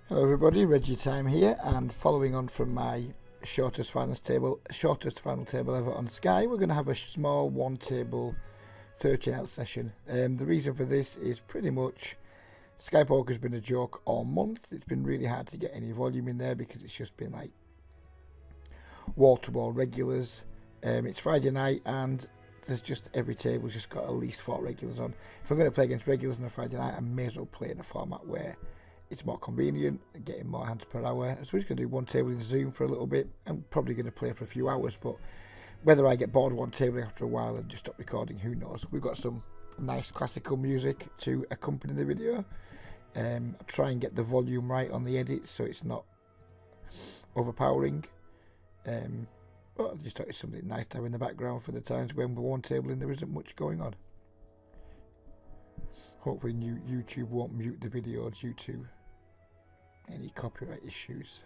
Hello everybody, Reggie Time here, and following on from my shortest final table ever on Sky, we're going to have a small one table 13 out session. The reason for this is pretty much Sky Poker's been a joke all month. It's been really hard to get any volume in there because it's just been like wall-to-wall regulars. It's Friday night and there's just every table's just got at least 4 regulars on. If I'm going to play against regulars on a Friday night, I may as well play in a format where it's more convenient and getting more hands per hour. So we're just going to do one table in Zoom for a little bit. I'm probably going to play for a few hours, but whether I get bored of one table after a while and just stop recording, who knows. We've got some nice classical music to accompany the video. I'll try and get the volume right on the edit so it's not overpowering. But I just thought it's something nice to have in the background for the times when we're one table and there isn't much going on. Hopefully YouTube won't mute the video due to any copyright issues.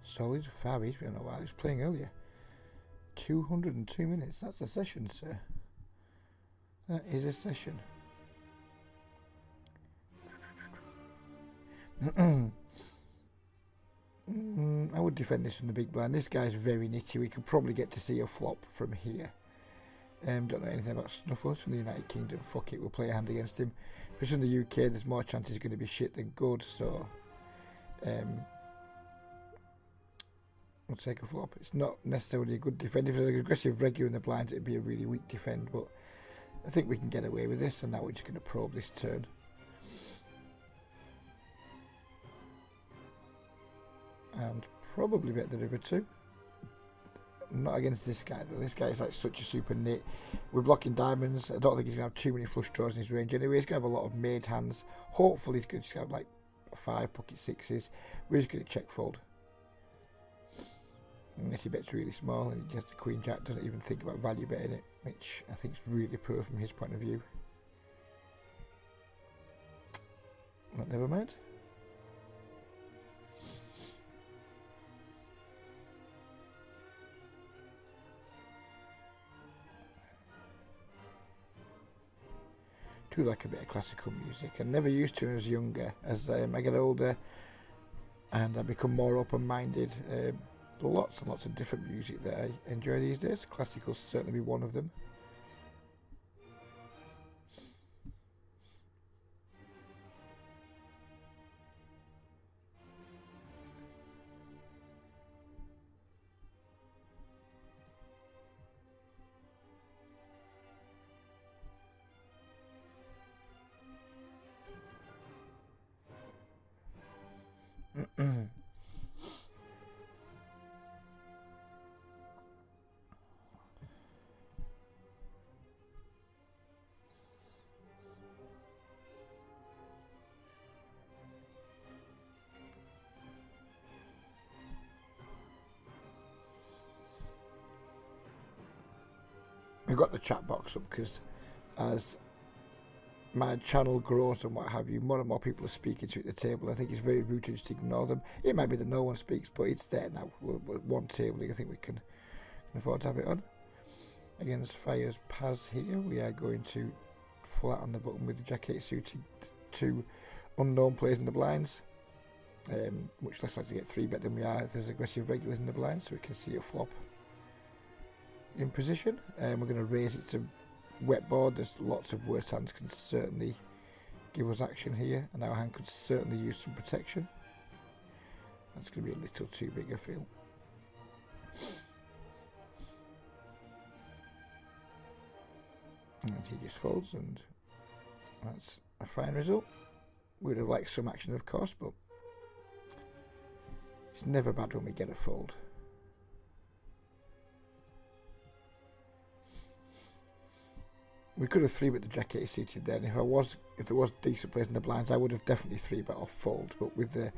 Solid Far East, I don't know why I was playing earlier. 202 minutes, that's a session, sir. That is a session. I would defend this from the big blind. This guy's very nitty. We could probably get to see a flop from here. Don't know anything about Snuffles from the United Kingdom. Fuck it, we'll play a hand against him. If it's from the UK, there's more chances it's going to be shit than good, so we'll take a flop. It's not necessarily a good defend. If there's an aggressive regular in the blinds, it'd be a really weak defend, but I think we can get away with this, and now we're just going to probe this turn. And probably bet the river too. Not against this guy though. This guy is like such a super nit. We're blocking diamonds. I don't think he's going to have too many flush draws in his range anyway. He's going to have a lot of made hands. Hopefully he's going to just have like 5 pocket 6s. We're just going to check fold. Unless he bets really small and he has the queen jack, doesn't even think about value betting it, which I think is really poor from his point of view. But never mind. Do like a bit of classical music. I never used to when I was younger. As I get older and I become more open-minded, lots and lots of different music that I enjoy these days. Classical's certainly be one of them. I've got the chat box up because as my channel grows and what have you, more and more people are speaking to at the table. I think it's very rude to just ignore them. It might be that no one speaks, but it's there now. We're one table. I think we can afford to have it on. Against Fire's Paz here, we are going to flat on the button with the jack-8 suited to unknown players in the blinds. Much less likely to get 3-bet than we are if there's aggressive regulars in the blinds, so we can see a flop in position. We're going to raise it to wet board. There's lots of worse hands can certainly give us action here, and our hand could certainly use some protection. That's going to be a little too big, I feel. And he just folds, and that's a fine result. We'd have liked some action, of course, but it's never bad when we get a fold. We could have 3-bet the jack-8 suited then. If there was decent players in the blinds, I would have definitely 3-bet off fold. But with the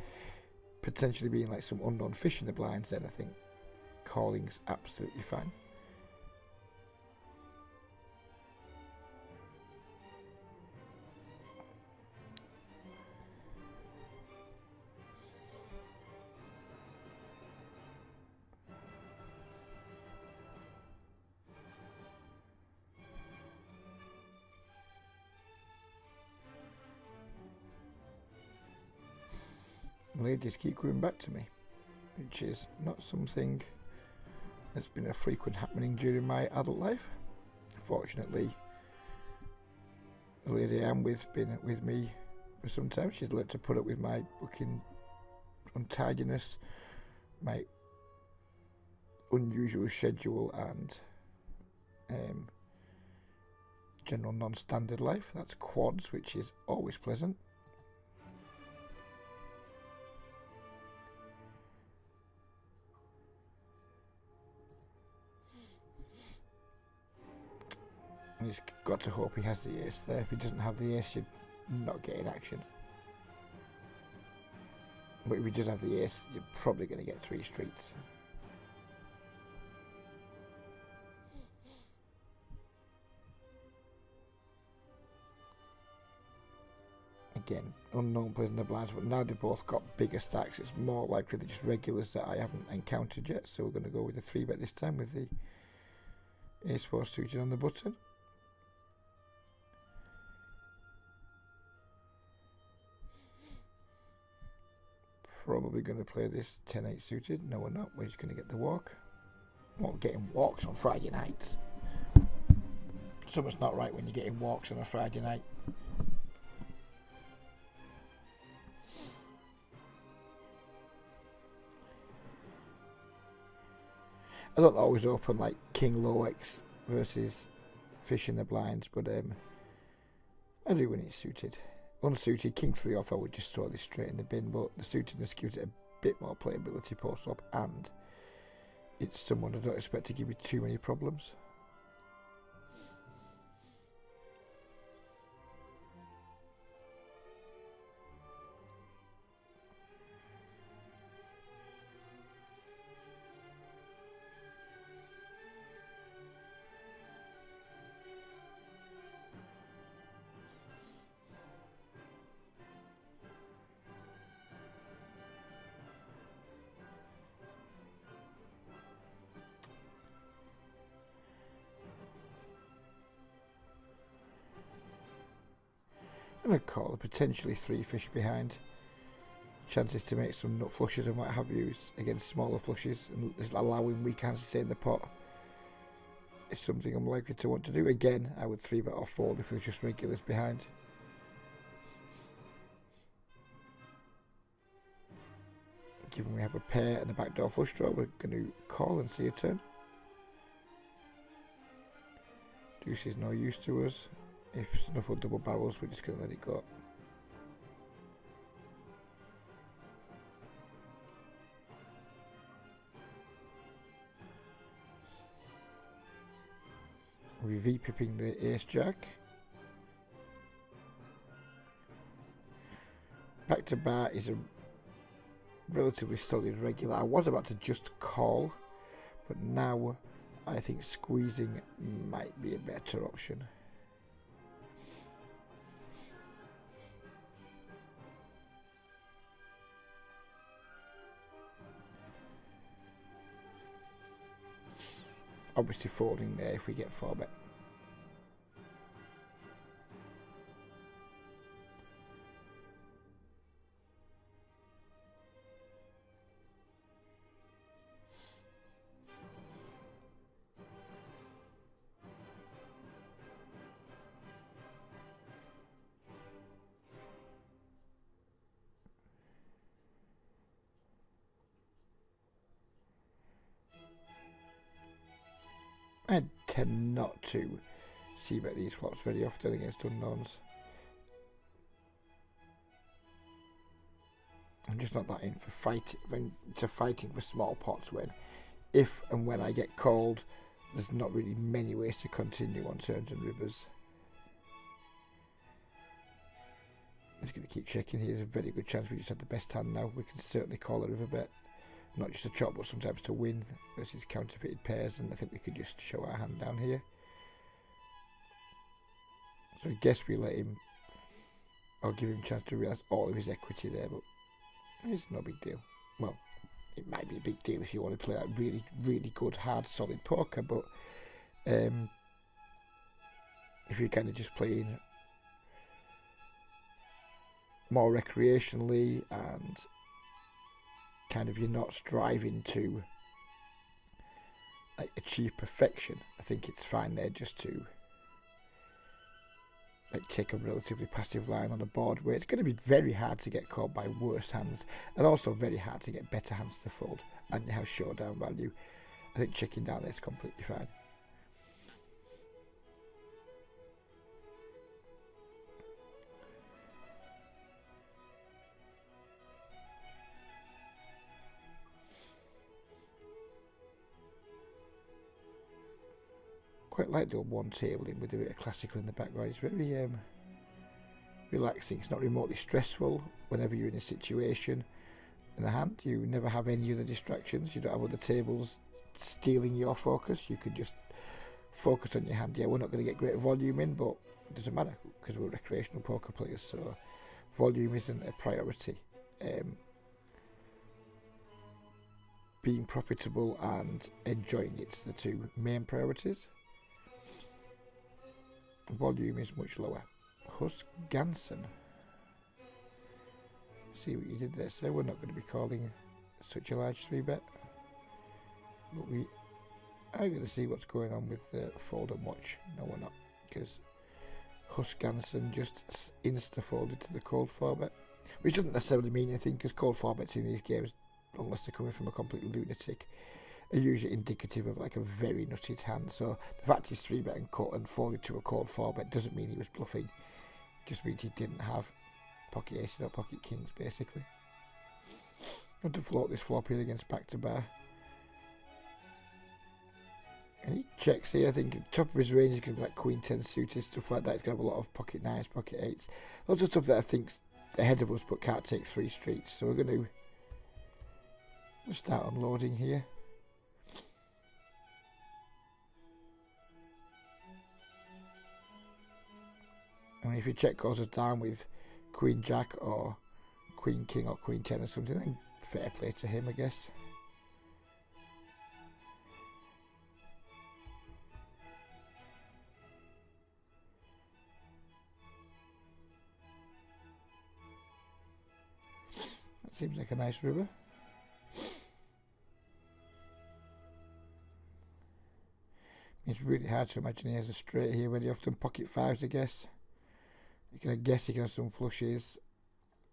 potentially being like some unknown fish in the blinds, then I think calling's absolutely fine. ladies keep coming back to me, which is not something that's been a frequent happening during my adult life. Fortunately, the lady I'm with been with me for some time. She's learnt to put up with my booking untidiness, my unusual schedule, and general non-standard life. That's quads, which is always pleasant. You just got to hope he has the ace there. If he doesn't have the ace, you're not getting action. But if he does have the ace, you're probably going to get 3 streets. Again, unknown players in the blinds, but now they've both got bigger stacks. It's more likely they're just regulars that I haven't encountered yet. So we're going to go with the 3-bet this time with the ace-4 suited on the button. Probably going to play this 10-8 suited. No, we're not. We're just going to get the walk. Well, we're getting walks on Friday nights. Something's not right when you're getting walks on a Friday night. I don't always open like King Low X versus Fish in the blinds, but I do when it's suited. Unsuited, King 3 off, I would just throw this straight in the bin, but the suitedness gives it a bit more playability post-up, and it's someone I don't expect to give me too many problems. I'm going to call potentially 3 fish behind. Chances to make some nut flushes and what have you against smaller flushes and just allowing weak hands to stay in the pot is something I'm likely to want to do. Again, I would 3-bet or 4 if there's just regulars behind. Given we have a pair and a backdoor flush draw, we're going to call and see a turn. Deuce is no use to us. If Snuffle double barrels, we're just going to let it go. We're V-pipping the ace jack. Back to bar is a relatively solid regular. I was about to just call, but now I think squeezing might be a better option. Obviously folding there if we get 4-bet. I tend not to c-bet these flops very often against unknowns. I'm just not that in for fighting for small pots when, if and when I get called, there's not really many ways to continue on turns and rivers. I'm just going to keep checking here. There's a very good chance we just had the best hand now. We can certainly call a river bet. Not just a chop, but sometimes to win versus counterfeited pairs, and I think we could just show our hand down here. So I guess we let him, or give him a chance to realise all of his equity there, but it's no big deal. Well, it might be a big deal if you want to play that really, really good, hard, solid poker, but if you're kind of just playing more recreationally and kind of, you're not striving to like achieve perfection. I think it's fine there just to like take a relatively passive line on a board where it's going to be very hard to get caught by worse hands, and also very hard to get better hands to fold, and you have showdown value. I think checking down there is completely fine. Quite like the one tabling with a bit of classical in the background. It's very relaxing. It's not remotely stressful whenever you're in a situation in the hand. You never have any other distractions. You don't have other tables stealing your focus. You can just focus on your hand. Yeah, we're not going to get great volume in, but it doesn't matter because we're recreational poker players, so volume isn't a priority. Being profitable and enjoying it's the two main priorities. Volume is much lower. Husk Ganson. See what you did there, so we're not going to be calling such a large 3-bet. But we are going to see what's going on with the fold and watch. No, we're not, because Husk Ganson just insta-folded to the cold 4-bet. Which doesn't necessarily mean anything, because cold 4-bets in these games, unless they're coming from a complete lunatic, are usually indicative of like a very nutted hand. So the fact he's 3-betting cut and folded to a cold 4-bet doesn't mean he was bluffing. Just means he didn't have pocket aces or pocket kings, basically. I want to float this flop here against back to bar. And he checks here. I think at the top of his range is going to be like Queen 10 suited, stuff like that. He's going to have a lot of pocket 9s, pocket 8s. Lots of stuff that I think's ahead of us but can't take 3 streets. So we're going to start unloading here. I mean, if your check calls us down with Queen Jack or Queen King or Queen 10 or something, then fair play to him, I guess. That seems like a nice river. It's really hard to imagine he has a straight here when he often pocket 5s, I guess. You can guess he can have some flushes.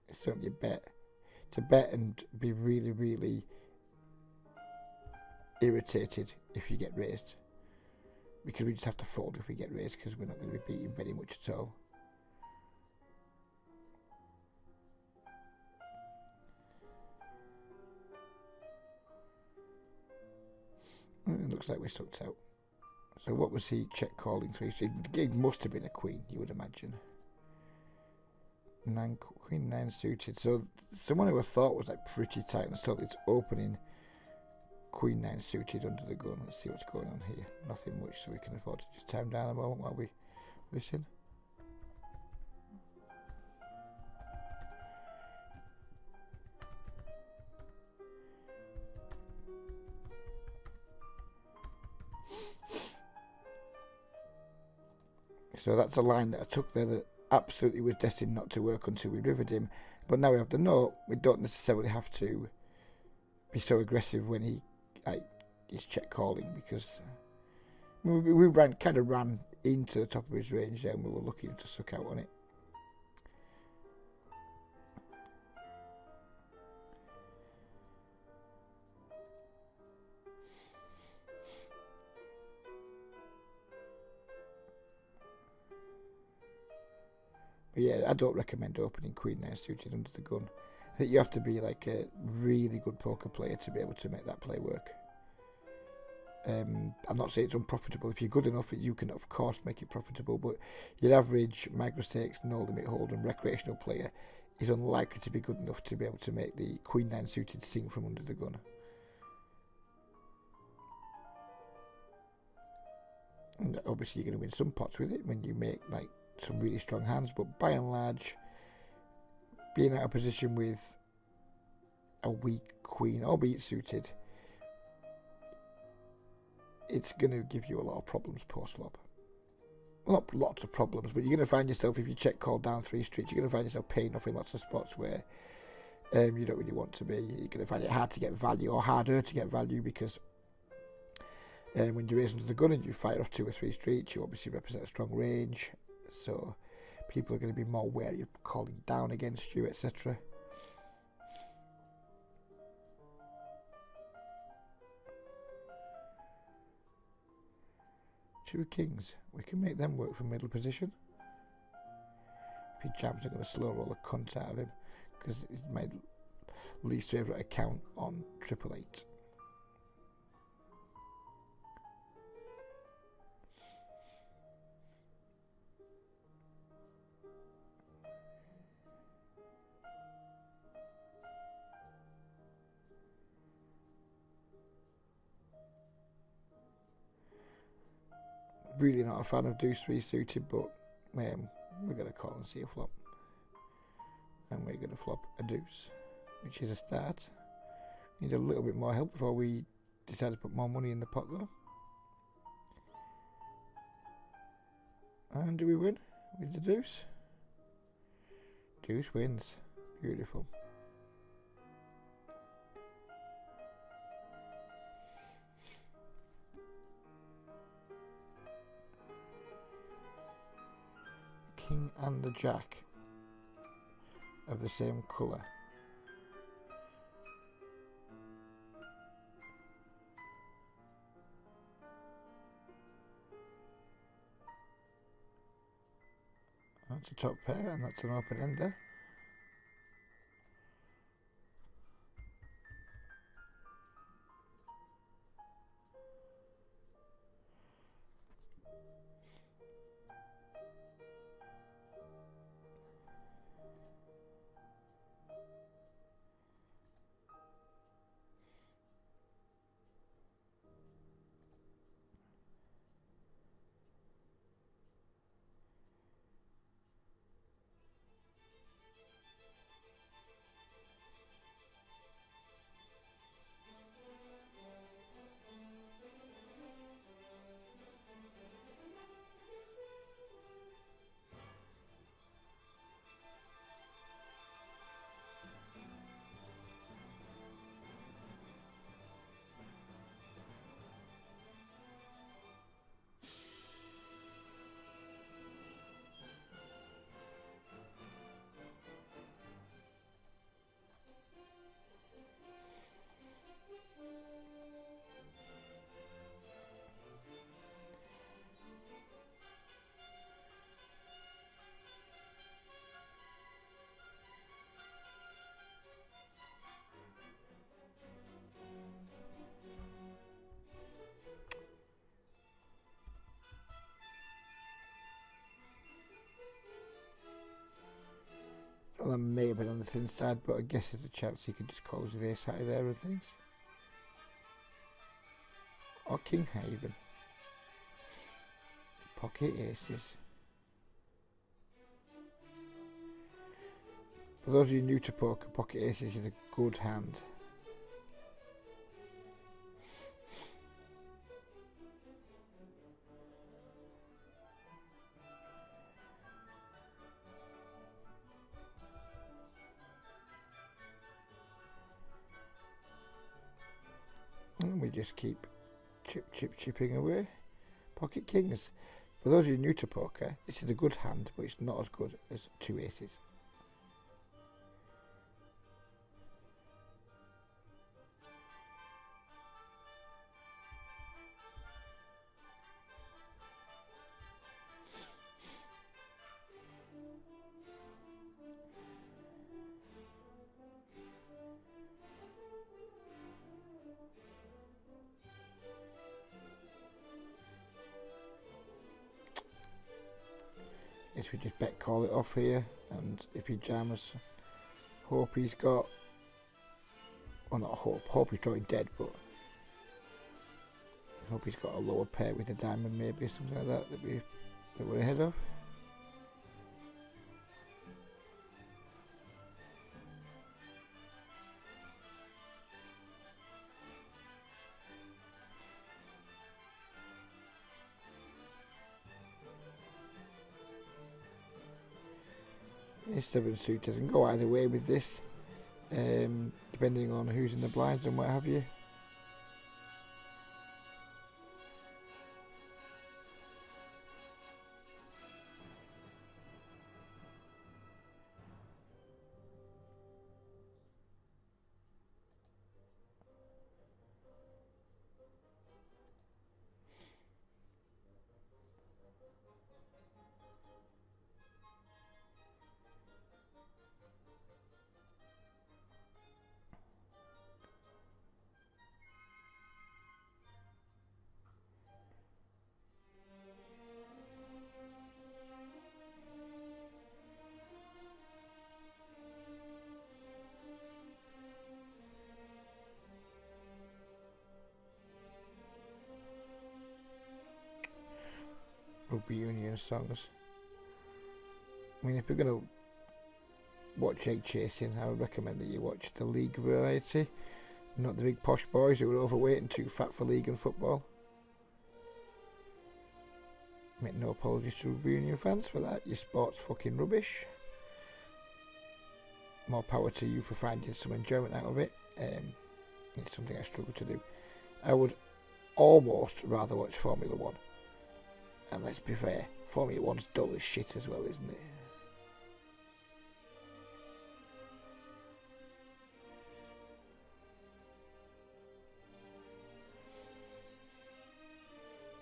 It's certainly a bet. To bet and be really, really irritated if you get raised. Because we just have to fold if we get raised, because we're not going to be beating very much at all. It looks like we're sucked out. So what was he check calling through? So it must have been a queen, you would imagine. Queen 9 suited. So someone who I thought was like pretty tight and solid, it's opening Queen 9 suited under the gun. Let's see what's going on here. Nothing much, so we can afford to just time down a moment while we listen. So that's a line that I took there that absolutely was destined not to work until we rivered him. But now we have the note. We don't necessarily have to be so aggressive when he's check calling, because we kind of ran into the top of his range there and we were looking to suck out on it. But yeah, I don't recommend opening Queen 9 suited under the gun. I think you have to be like a really good poker player to be able to make that play work. I'm not saying it's unprofitable. If you're good enough, you can of course make it profitable, but your average microstakes, no limit hold and recreational player is unlikely to be good enough to be able to make the Queen 9 suited sing from under the gun. And obviously you're going to win some pots with it when you make like some really strong hands, but by and large, being out of position with a weak queen, albeit suited, it's going to give you a lot of problems post-flop. Not lots of problems, but you're going to find yourself, if you check call down 3 streets, you're going to find yourself paying off in lots of spots where You don't really want to be. You're going to find it hard to get value, or harder to get value, because when you raise under the gun and you fire off 2 or 3 streets, you obviously represent a strong range, so people are going to be more wary of calling down against you, etc. Two kings. We can make them work from middle position. If he jams, I'm going to slow roll a cunt out of him, because it's my least favourite account on 888. Really not a fan of deuce 3 suited, but we're going to call and see a flop. And we're going to flop a deuce, which is a start. Need a little bit more help before we decide to put more money in the pot though. And do we win with the deuce? Deuce wins. Beautiful. King and the jack of the same colour. That's a top pair, and that's an open ender. Well, that may have been on the thin side, but I guess there's a chance he could just close with ace high there and things. Or king high even. Pocket aces. For those of you new to poker, pocket aces is a good hand. And we just keep chipping away. Pocket kings. For those of you new to poker, this is a good hand, but it's not as good as 2 aces. Guess we just bet call it off here, and if he jams, hope he's got, well not hope he's drawing dead, but I hope he's got a lower pair with a diamond maybe, or something like that that we're ahead of. Ace 7 suit doesn't go either way with this. depending on who's in the blinds and what have you. Rugby union songs. I mean, if you're going to watch egg chasing, I would recommend that you watch the league variety, not the big posh boys who are overweight and too fat for league and football. Make no apologies to rugby union fans for that. Your sport's fucking rubbish. More power to you for finding some enjoyment out of it. It's something I struggle to do. I would almost rather watch Formula 1. And let's be fair, Formula 1's dull as shit as well, isn't it?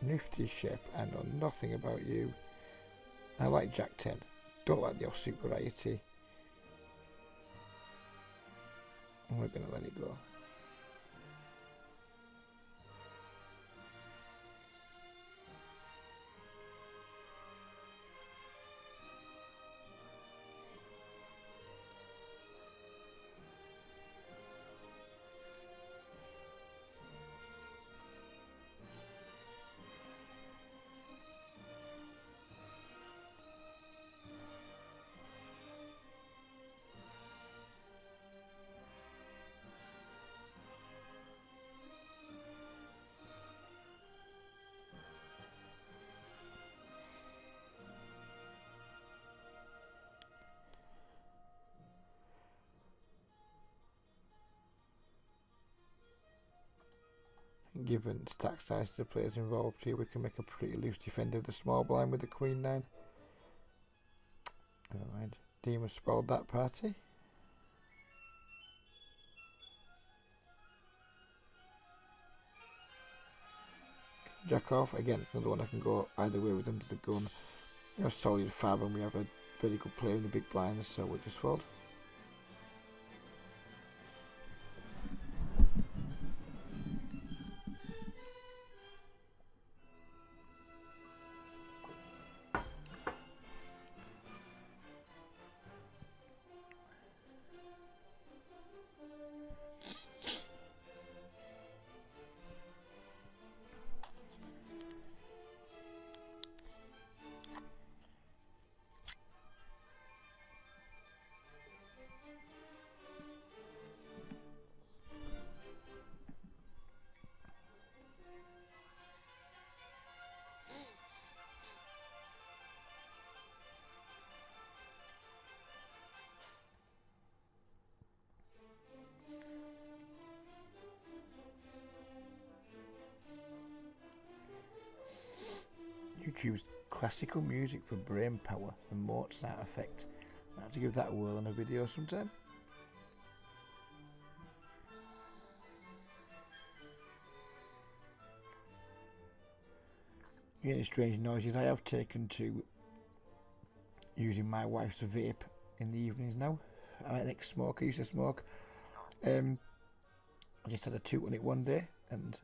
Nifty ship, I know nothing about you. I like Jack 10. Don't like the off-suit variety. And we're going to let it go. Given stack size of the players involved here, we can make a pretty loose defender of the small blind with the Queen 9. Never mind. Demon spoiled that party. Jack off. Again, it's another one I can go either way with under the gun. A solid fab, and we have a very good player in the big blinds, so we'll just fold. YouTube's classical music for brain power, the Mozart effect. I have to give that a whirl in a video sometime. Any strange noises, I have taken to using my wife's vape in the evenings now. I'm an ex-smoker, used to smoke. I just had a toot on it one day, and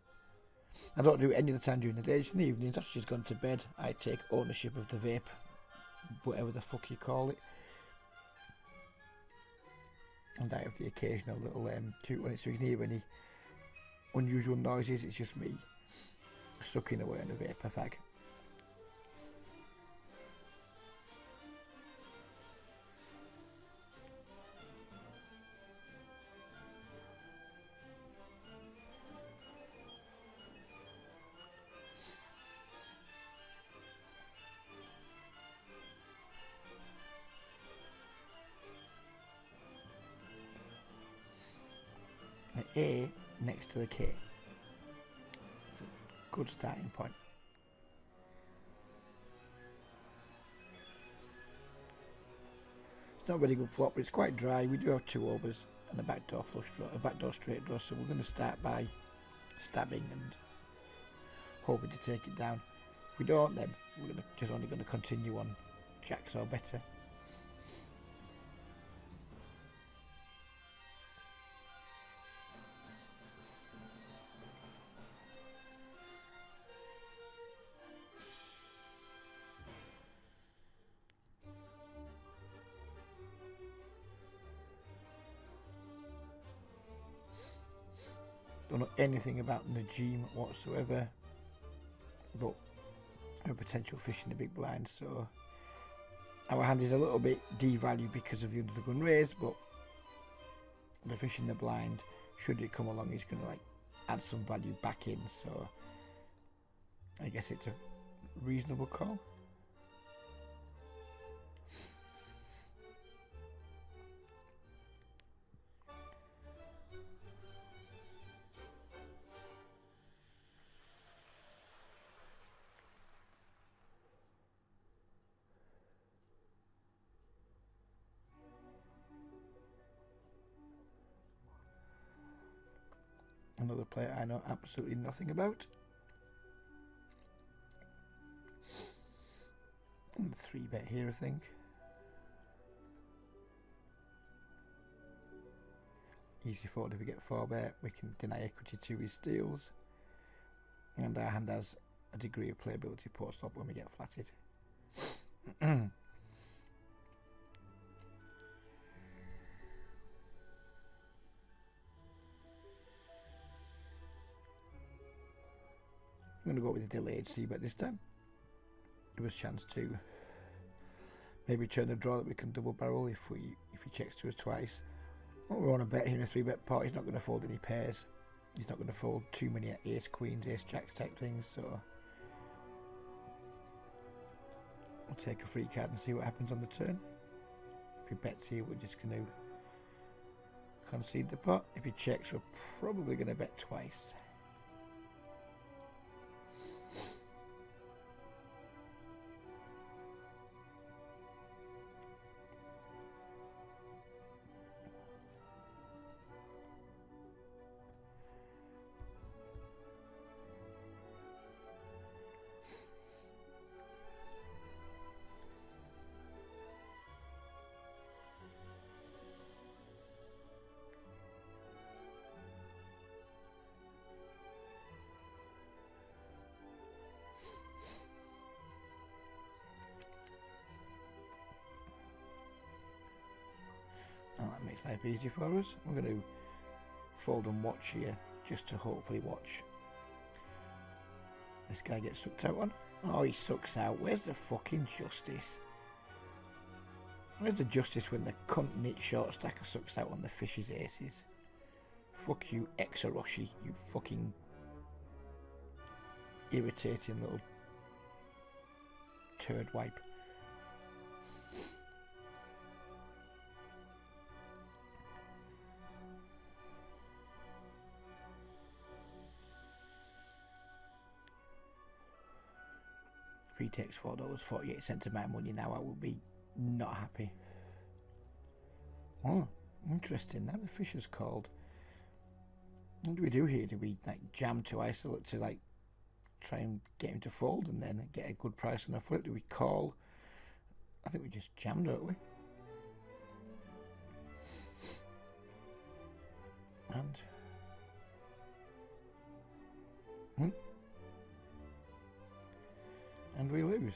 I don't do it any of the time during the day, just in the evenings. After she's gone to bed, I take ownership of the vape, whatever the fuck you call it. And I have the occasional little toot on it, so you can hear any unusual noises. It's just me sucking away on a vapor fag. the A next to the K. It's a good starting point. It's not a very good flop, but it's quite dry. We do have 2 overs and a backdoor flush draw, a backdoor straight draw, so we're going to start by stabbing and hoping to take it down. If we don't, then we're just only going to continue on jacks or better. Don't know anything about Najim whatsoever, but no potential fish in the big blind, so our hand is a little bit devalued because of the under the gun raise, but the fish in the blind, should it come along, is going to like add some value back in, so I guess it's a reasonable call. Another player I know absolutely nothing about. And 3-bet here, I think. Easy forward if we get 4-bet. We can deny equity to his steals. And our hand has a degree of playability post-flop when we get flatted. I'm going to go with a delayed c-bet this time. Give us a chance to maybe turn a draw that we can double barrel if he checks to us twice. Well, we're on a bet here in a 3-bet pot. He's not going to fold any pairs. He's not going to fold too many ace queens, ace jacks type things. So we'll take a free card and see what happens on the turn. If he bets here, we're just going to concede the pot. If he checks, we're probably going to bet twice. That makes life easy for us. I'm going to fold and watch here just to hopefully watch this guy get sucked out on. Oh, he sucks out. Where's the fucking justice? Where's the justice when the cunt knit short stacker sucks out on the fish's aces? Fuck you, Exaroshi, you fucking irritating little turd wipe. If he takes $4.48 of my money now, I will be not happy. Oh, interesting. Now the fish is called. What do we do here? Do we like jam to isolate to like try and get him to fold and then get a good price on a flip? Do we call? I think we just jam, don't we? And we lose.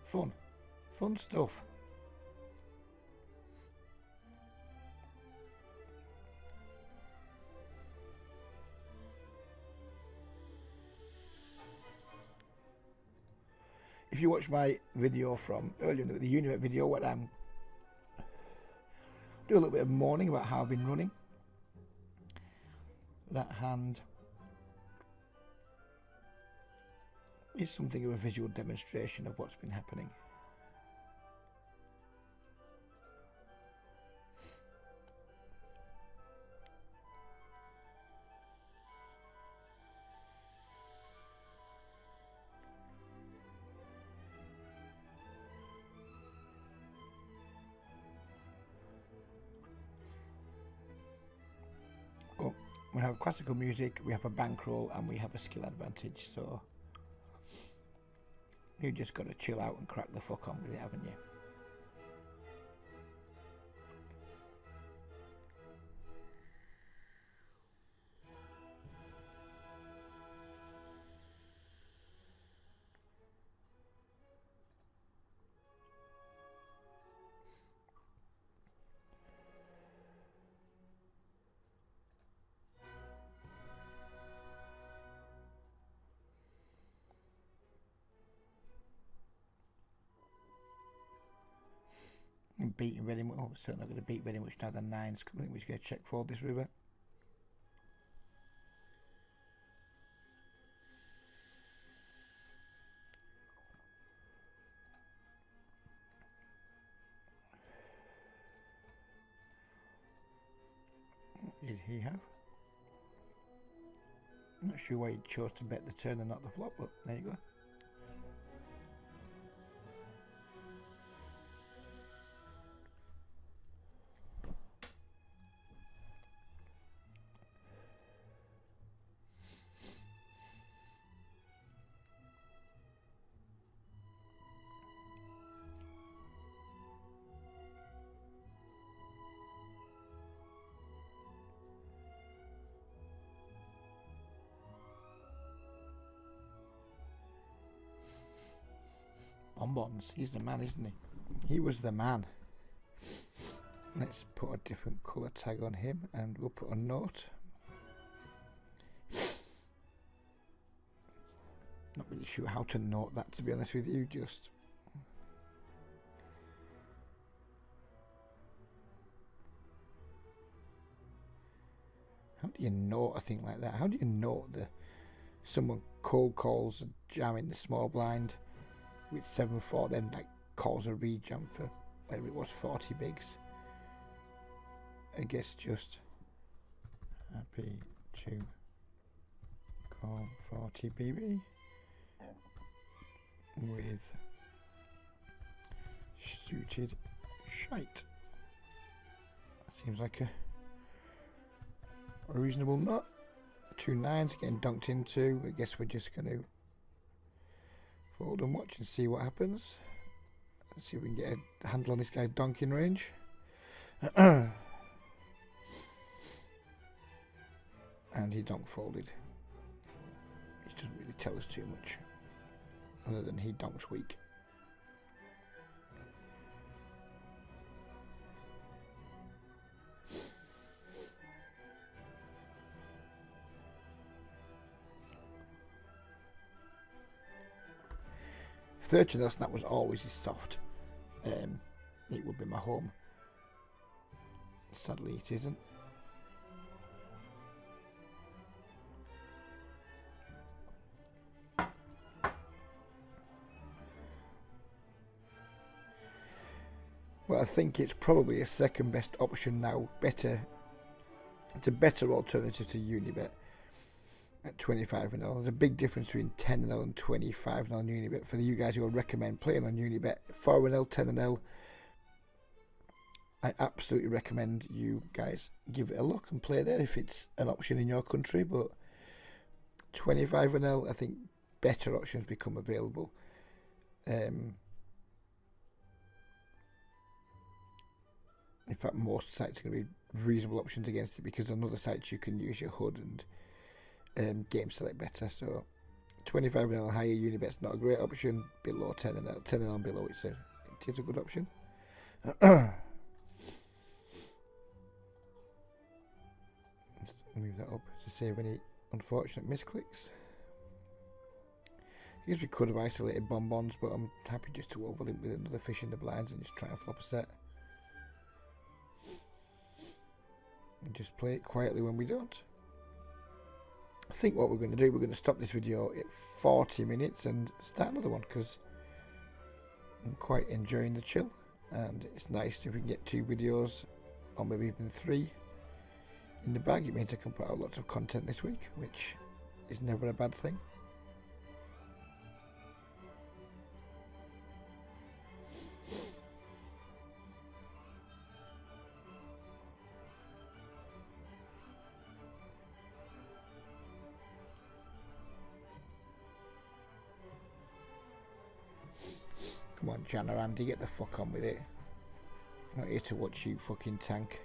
Fun stuff. If you watch my video from earlier, the Unibet video, what I'm do a little bit of mourning about how I've been running. That hand is something of a visual demonstration of what's been happening. have classical music, we have a bankroll, and we have a skill advantage. So you just got to chill out and crack the fuck on with it, haven't you? And beating very much. Oh, certainly not going to beat very much now. The 9's coming. We're just going to check for this river. What did he have? I'm not sure why he chose to bet the turn and not the flop, but there you go. Bonbons, he's the man, isn't he? He was the man. Let's put a different colour tag on him and we'll put a note. Not really sure how to note that, to be honest with you. Just how do you note a thing like that? How do you note the someone cold calls a jam in the small blind with 7-4, then like calls a rejam for whatever it was, 40 bigs? I guess just happy to call 40 BB with suited shite. Seems like a reasonable nut. 2 9s getting donked into. I guess we're just going to fold and watch and see what happens. Let's see if we can get a handle on this guy's donking range. And he donk folded. Which doesn't really tell us too much, other than he donks weak. Third to the snap was always his soft. It would be my home. Sadly, it isn't. Well, I think it's probably a second best option now. It's a better alternative to Unibet at 25-0. There's a big difference between 10-0 and 25-0 on Unibet. For you guys who would recommend playing on Unibet, 4-0, 10-0, I absolutely recommend you guys give it a look and play there if it's an option in your country. But 25-0, I think better options become available. In fact, most sites are going to be reasonable options against it, because on other sites you can use your HUD and game select better. So 25-0 higher, Unibet's not a great option. Below 10-0, 10-0 and below, it is a good option. Let's move that up to save any unfortunate misclicks. I guess we could have isolated bonbons, but I'm happy just to overlap with another fish in the blinds and just try and flop a set. And just play it quietly when we don't. I think what we're going to do, we're going to stop this video at 40 minutes and start another one, because I'm quite enjoying the chill, and it's nice if we can get 2 videos or maybe even 3 in the bag. It means I can put out lots of content this week, which is never a bad thing. Come on, Jan or Andy, get the fuck on with it. I'm not here to watch you fucking tank.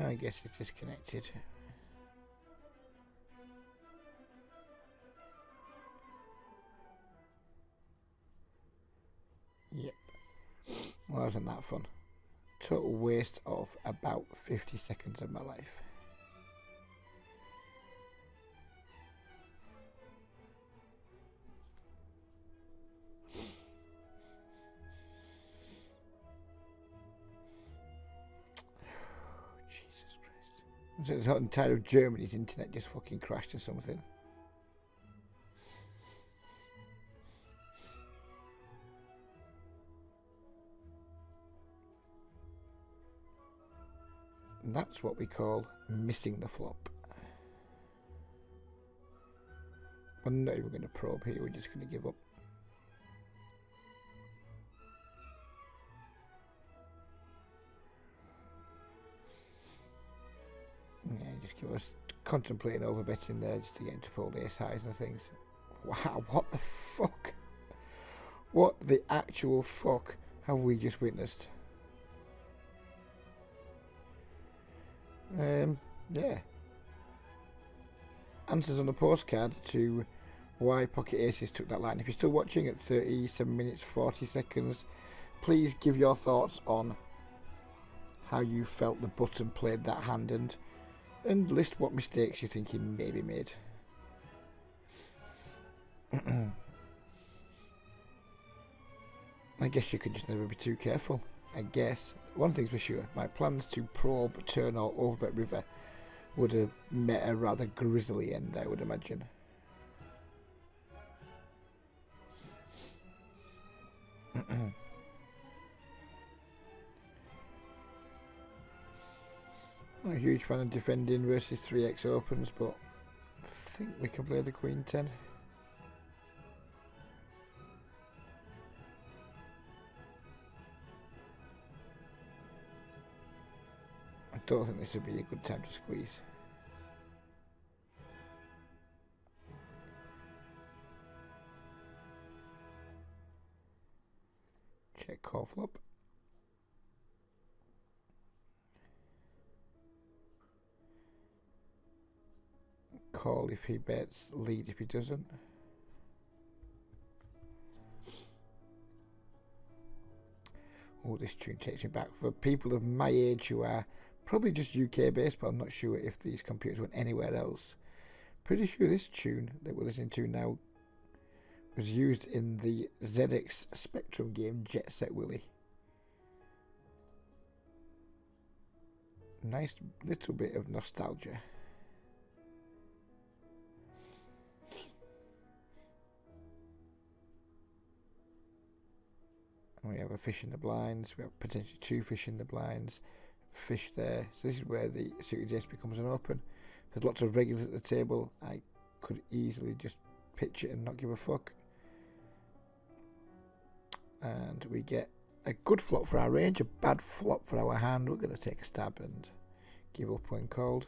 I guess it's disconnected. Yep. Well, wasn't that fun? Total waste of about 50 seconds of my life. Jesus Christ. So it's not entirely of Germany's internet just fucking crashed or something. And that's what we call missing the flop. We're not even going to probe here, we're just going to give up. Yeah, just give us contemplating over betting there just to get into fold ace highs and things. Wow, what the fuck? What the actual fuck have we just witnessed? Yeah. Answers on the postcard to why pocket aces took that line. If you're still watching at 37 minutes 40 seconds, please give your thoughts on how you felt the button played that hand and list what mistakes you think he maybe made. I guess you could just never be too careful. I guess. One thing's for sure, my plans to probe, turn or overbet river would have met a rather grisly end, I would imagine. I'm not a huge fan of defending versus 3x opens, but I think we can play the Queen 10. I don't think this would be a good time to squeeze. Check call flop. Call if he bets, lead if he doesn't. Oh, this tune takes me back. For people of my age who are probably just UK based, but I'm not sure if these computers went anywhere else. Pretty sure this tune that we're listening to now was used in the ZX Spectrum game Jet Set Willy. Nice little bit of nostalgia. And we have a fish in the blinds, we have potentially two fish in the blinds, fish there. So this is where the suited ace becomes an open. There's lots of regulars at the table. I could easily just pitch it and not give a fuck. And we get a good flop for our range, a bad flop for our hand. We're going to take a stab and give up when called.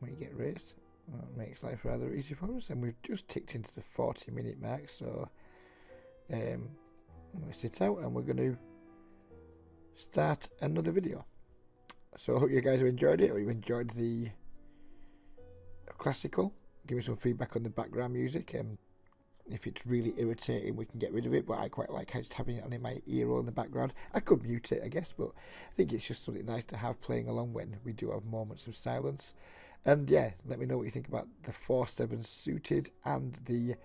We get raised. That makes life rather easy for us, and we've just ticked into the 40-minute mark, so I'm going to sit out and we're going to start another video. So I hope you guys have enjoyed it, or you enjoyed the classical. Give me some feedback on the background music, and if it's really irritating we can get rid of it, but I quite like just having it on in my ear or in the background. I could mute it, I guess, but I think it's just something nice to have playing along when we do have moments of silence. And yeah, let me know what you think about the 4-7 suited and the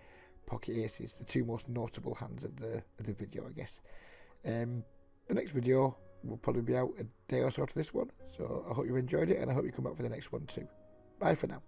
pocket aces, the two most notable hands of the video, I guess. The next video will probably be out a day or so after this one, so I hope you enjoyed it, and I hope you come back for the next one too. Bye for now.